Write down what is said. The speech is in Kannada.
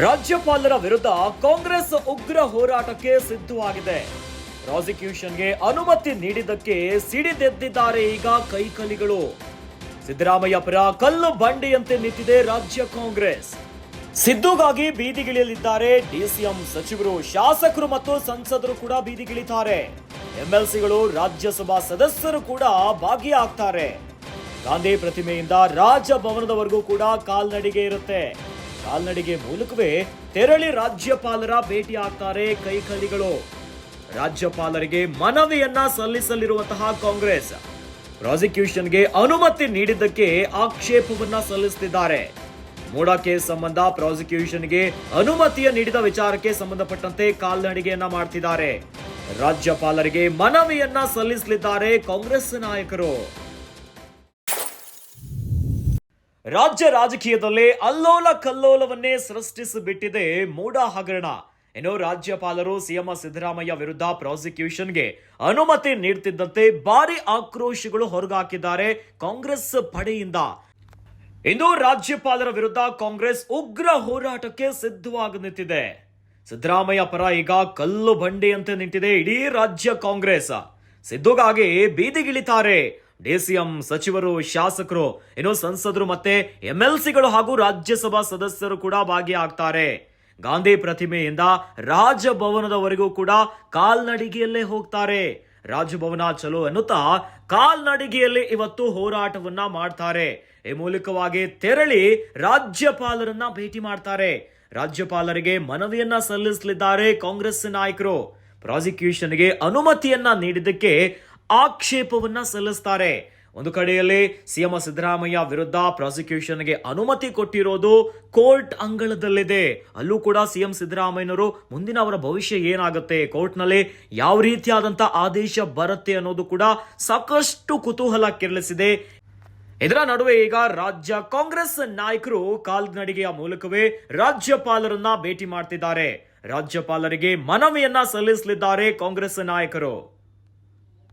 ರಾಜ್ಯಪಾಲರ ವಿರುದ್ಧ ಕಾಂಗ್ರೆಸ್ ಉಗ್ರ ಹೋರಾಟಕ್ಕೆ ಸಿದ್ಧವಾಗಿದೆ. ಪ್ರಾಸಿಕ್ಯೂಷನ್ಗೆ ಅನುಮತಿ ನೀಡಿದ್ದಕ್ಕೆ ಸಿಡಿದೆದ್ದಿದ್ದಾರೆ ಈಗ ಕೈಕಲಿಗಳು. ಸಿದ್ದರಾಮಯ್ಯ ಪರ ಕಲ್ಲು ಬಂಡೆಯಂತೆ ನಿಂತಿದೆ ರಾಜ್ಯ ಕಾಂಗ್ರೆಸ್. ಸಿದ್ದುಗಾಗಿ ಬೀದಿಗಿಳಿಯಲಿದ್ದಾರೆ ಡಿಸಿಎಂ ಸಚಿವರು, ಶಾಸಕರು ಮತ್ತು ಸಂಸದರು ಕೂಡ ಬೀದಿಗಿಳಿತಾರೆ. ಎಂಎಲ್ಸಿಗಳು, ರಾಜ್ಯಸಭಾ ಸದಸ್ಯರು ಕೂಡ ಭಾಗಿಯಾಗ್ತಾರೆ. ಗಾಂಧಿ ಪ್ರತಿಮೆಯಿಂದ ರಾಜಭವನದವರೆಗೂ ಕೂಡ ಕಾಲ್ನಡಿಗೆ ಇರುತ್ತೆ. ಕಾಲ್ನಡಿಗೆ ಮೂಲಕವೇ ತೆರಳಿ ರಾಜ್ಯಪಾಲರ ಭೇಟಿ ಆಗ್ತಾರೆ ಕೈಕಲಿಗಳು. ರಾಜ್ಯಪಾಲರಿಗೆ ಮನವಿಯನ್ನ ಸಲ್ಲಿಸಲಿರುವಂತಹ ಕಾಂಗ್ರೆಸ್ ಪ್ರಾಸಿಕ್ಯೂಷನ್ಗೆ ಅನುಮತಿ ನೀಡಿದ್ದಕ್ಕೆ ಆಕ್ಷೇಪವನ್ನ ಸಲ್ಲಿಸುತ್ತಿದ್ದಾರೆ. ಮೂಡಾ ಕೇಸ್ ಸಂಬಂಧ ಪ್ರಾಸಿಕ್ಯೂಷನ್ಗೆ ಅನುಮತಿಯ ನೀಡಿದ ವಿಚಾರಕ್ಕೆ ಸಂಬಂಧಪಟ್ಟಂತೆ ಕಾಲ್ನಡಿಗೆಯನ್ನ ಮಾಡ್ತಿದ್ದಾರೆ. ರಾಜ್ಯಪಾಲರಿಗೆ ಮನವಿಯನ್ನ ಸಲ್ಲಿಸಲಿದ್ದಾರೆ ಕಾಂಗ್ರೆಸ್ ನಾಯಕರು. ರಾಜ್ಯ ರಾಜಕೀಯದಲ್ಲಿ ಅಲ್ಲೋಲ ಕಲ್ಲೋಲವನ್ನೇ ಸೃಷ್ಟಿಸಿಬಿಟ್ಟಿದೆ ಮೂಡಾ ಹಗರಣ. ಇನ್ನು ರಾಜ್ಯಪಾಲರು ಸಿಎಂ ಸಿದ್ದರಾಮಯ್ಯ ವಿರುದ್ಧ ಪ್ರಾಸಿಕ್ಯೂಷನ್ಗೆ ಅನುಮತಿ ನೀಡುತ್ತಿದ್ದಂತೆ ಭಾರಿ ಆಕ್ರೋಶಗಳು ಹೊರಗಾಕಿದ್ದಾರೆ ಕಾಂಗ್ರೆಸ್ ಪಡೆಯಿಂದ. ಇಂದು ರಾಜ್ಯಪಾಲರ ವಿರುದ್ಧ ಕಾಂಗ್ರೆಸ್ ಉಗ್ರ ಹೋರಾಟಕ್ಕೆ ಸಿದ್ಧವಾಗಿ ನಿಂತಿದೆ. ಸಿದ್ದರಾಮಯ್ಯ ಪರ ಈಗ ಕಲ್ಲು ಬಂಡೆಯಂತೆ ನಿಂತಿದೆ ಇಡೀ ರಾಜ್ಯ ಕಾಂಗ್ರೆಸ್. ಸಿದ್ದುಗಾಗಿ ಬೀದಿಗಿಳಿತಾರೆ ಡಿಸಿಎಂ ಸಚಿವರು, ಶಾಸಕರು, ಇನ್ನು ಸಂಸದರು ಮತ್ತೆ ಎಂಎಲ್ಸಿಗಳು ಹಾಗೂ ರಾಜ್ಯಸಭಾ ಸದಸ್ಯರು ಕೂಡ ಭಾಗಿಯಾಗ್ತಾರೆ. ಗಾಂಧಿ ಪ್ರತಿಮೆಯಿಂದ ರಾಜಭವನದವರೆಗೂ ಕೂಡ ಕಾಲ್ನಡಿಗೆಯಲ್ಲೇ ಹೋಗ್ತಾರೆ. ರಾಜಭವನ ಚಲೋ ಎನ್ನುತ್ತಾ ಕಾಲ್ನಡಿಗೆಯಲ್ಲಿ ಇವತ್ತು ಹೋರಾಟವನ್ನ ಮಾಡ್ತಾರೆ. ಈ ಮೂಲಕವಾಗಿ ತೆರಳಿ ರಾಜ್ಯಪಾಲರನ್ನ ಭೇಟಿ ಮಾಡ್ತಾರೆ. ರಾಜ್ಯಪಾಲರಿಗೆ ಮನವಿಯನ್ನ ಸಲ್ಲಿಸಲಿದ್ದಾರೆ ಕಾಂಗ್ರೆಸ್ ನಾಯಕರು. ಪ್ರಾಸಿಕ್ಯೂಷನ್ಗೆ ಅನುಮತಿಯನ್ನ ನೀಡಿದ್ದಕ್ಕೆ ಆಕ್ಷೇಪವನ್ನ ಸಲ್ಲಿಸ್ತಾರೆ. ಒಂದು ಕಡೆಯಲ್ಲಿ ಸಿಎಂ ಸಿದ್ದರಾಮಯ್ಯ ವಿರುದ್ಧ ಪ್ರಾಸಿಕ್ಯೂಷನ್ಗೆ ಅನುಮತಿ ಕೊಟ್ಟಿರೋದು ಕೋರ್ಟ್ ಅಂಗಳದಲ್ಲಿದೆ. ಅಲ್ಲೂ ಕೂಡ ಸಿಎಂ ಸಿದ್ದರಾಮಯ್ಯನವರು ಮುಂದಿನ ಅವರ ಭವಿಷ್ಯ ಏನಾಗುತ್ತೆ, ಕೋರ್ಟ್ ನಲ್ಲಿ ಯಾವ ರೀತಿಯಾದಂತ ಆದೇಶ ಬರುತ್ತೆ ಅನ್ನೋದು ಕೂಡ ಸಾಕಷ್ಟು ಕುತೂಹಲ ಕೆರಳಿಸಿದೆ. ಇದರ ನಡುವೆ ಈಗ ರಾಜ್ಯ ಕಾಂಗ್ರೆಸ್ ನಾಯಕರು ಕಾಲ್ನಡಿಗೆಯ ಮೂಲಕವೇ ರಾಜ್ಯಪಾಲರನ್ನ ಭೇಟಿ ಮಾಡ್ತಿದ್ದಾರೆ. ರಾಜ್ಯಪಾಲರಿಗೆ ಮನವಿಯನ್ನ ಸಲ್ಲಿಸಲಿದ್ದಾರೆ ಕಾಂಗ್ರೆಸ್ ನಾಯಕರು.